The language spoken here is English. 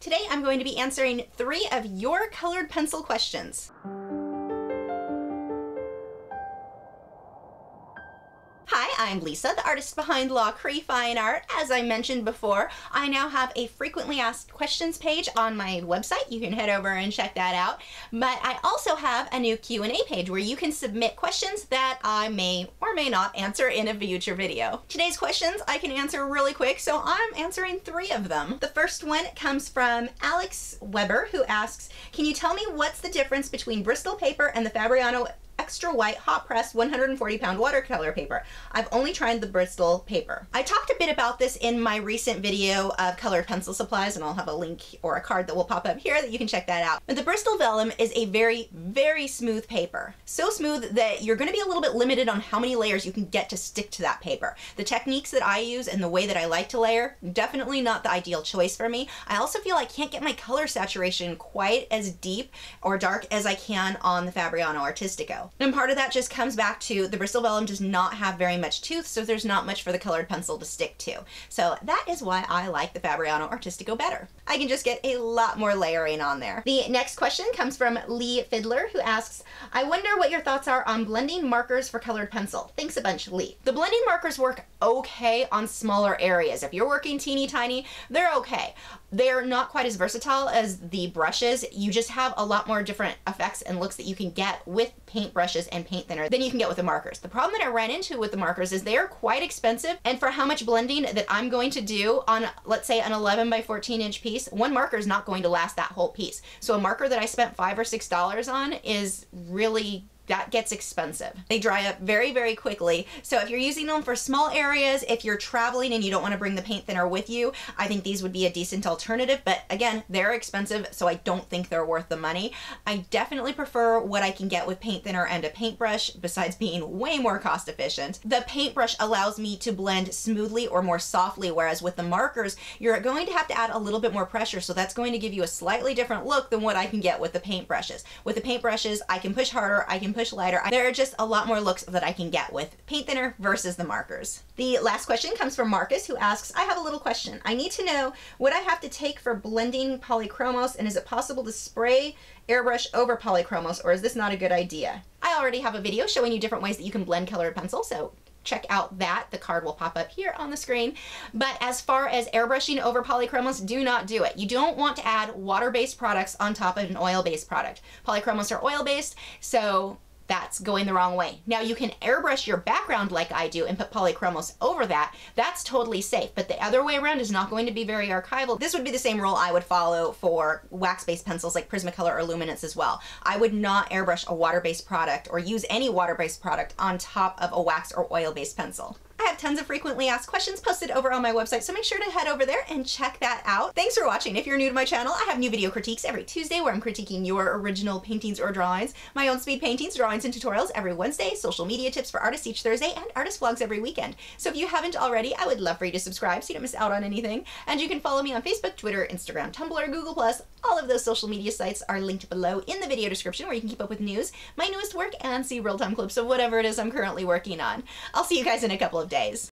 Today I'm going to be answering 3 of your colored pencil questions. Hi, I'm Lisa, the artist behind Lachri Fine Art. As I mentioned before, I now have a frequently asked questions page on my website. You can head over and check that out. But I also have a new Q&A page where you can submit questions that I may or may not answer in a future video. Today's questions I can answer really quick, so I'm answering 3 of them. The first one comes from Alex Weber, who asks, can you tell me what's the difference between Bristol paper and the Fabriano extra white hot pressed 140 pound watercolor paper? I've only tried the Bristol paper. I talked a bit about this in my recent video of colored pencil supplies, and I'll have a link or a card that will pop up here that you can check that out. But the Bristol Vellum is a very, very smooth paper. So smooth that you're going to be a little bit limited on how many layers you can get to stick to that paper. The techniques that I use and the way that I like to layer, definitely not the ideal choice for me. I also feel I can't get my color saturation quite as deep or dark as I can on the Fabrian Artistico. And part of that just comes back to the Bristol Vellum does not have very much tooth, so there's not much for the colored pencil to stick to. So that is why I like the Fabrian Artistico better. I can just get a lot more layering on there. The next question comes from Lee Fiddler, who asks, I wonder what your thoughts are on blending markers for colored pencil. Thanks a bunch, Lee. The blending markers work okay on smaller areas. If you're working teeny tiny, they're okay. They're not quite as versatile as the brushes. You just have a lot more different effects and looks that you can get with paint brushes and paint thinner than you can get with the markers. The problem that I ran into with the markers is they are quite expensive, and for how much blending that I'm going to do on, let's say, an 11 by 14 inch piece, one marker is not going to last that whole piece. So a marker that I spent $5 or $6 on is really, that gets expensive. They dry up very, very quickly. So if you're using them for small areas, if you're traveling and you don't want to bring the paint thinner with you, I think these would be a decent alternative. But again, they're expensive, so I don't think they're worth the money. I definitely prefer what I can get with paint thinner and a paintbrush, besides being way more cost efficient. The paintbrush allows me to blend smoothly or more softly, whereas with the markers, you're going to have to add a little bit more pressure, so that's going to give you a slightly different look than what I can get with the paintbrushes. With the paintbrushes, I can push harder, I can push lighter. There are just a lot more looks that I can get with paint thinner versus the markers. The last question comes from Marcus, who asks, I have a little question. I need to know what I have to take for blending polychromos, and is it possible to spray airbrush over polychromos, or is this not a good idea? I already have a video showing you different ways that you can blend colored pencil, so check out that. The card will pop up here on the screen. But as far as airbrushing over polychromos, do not do it. You don't want to add water-based products on top of an oil-based product. Polychromos are oil-based, so that's going the wrong way. Now you can airbrush your background like I do and put polychromos over that. That's totally safe, but the other way around is not going to be very archival. This would be the same rule I would follow for wax-based pencils like Prismacolor or Luminance as well. I would not airbrush a water-based product or use any water-based product on top of a wax or oil-based pencil. I have tons of frequently asked questions posted over on my website, so make sure to head over there and check that out. Thanks for watching. If you're new to my channel, I have new video critiques every Tuesday where I'm critiquing your original paintings or drawings, my own speed paintings, drawings, and tutorials every Wednesday, social media tips for artists each Thursday, and artist vlogs every weekend. So if you haven't already, I would love for you to subscribe so you don't miss out on anything. And you can follow me on Facebook, Twitter, Instagram, Tumblr, Google+. All of those social media sites are linked below in the video description where you can keep up with news, my newest work, and see real-time clips of whatever it is I'm currently working on. I'll see you guys in a couple of days.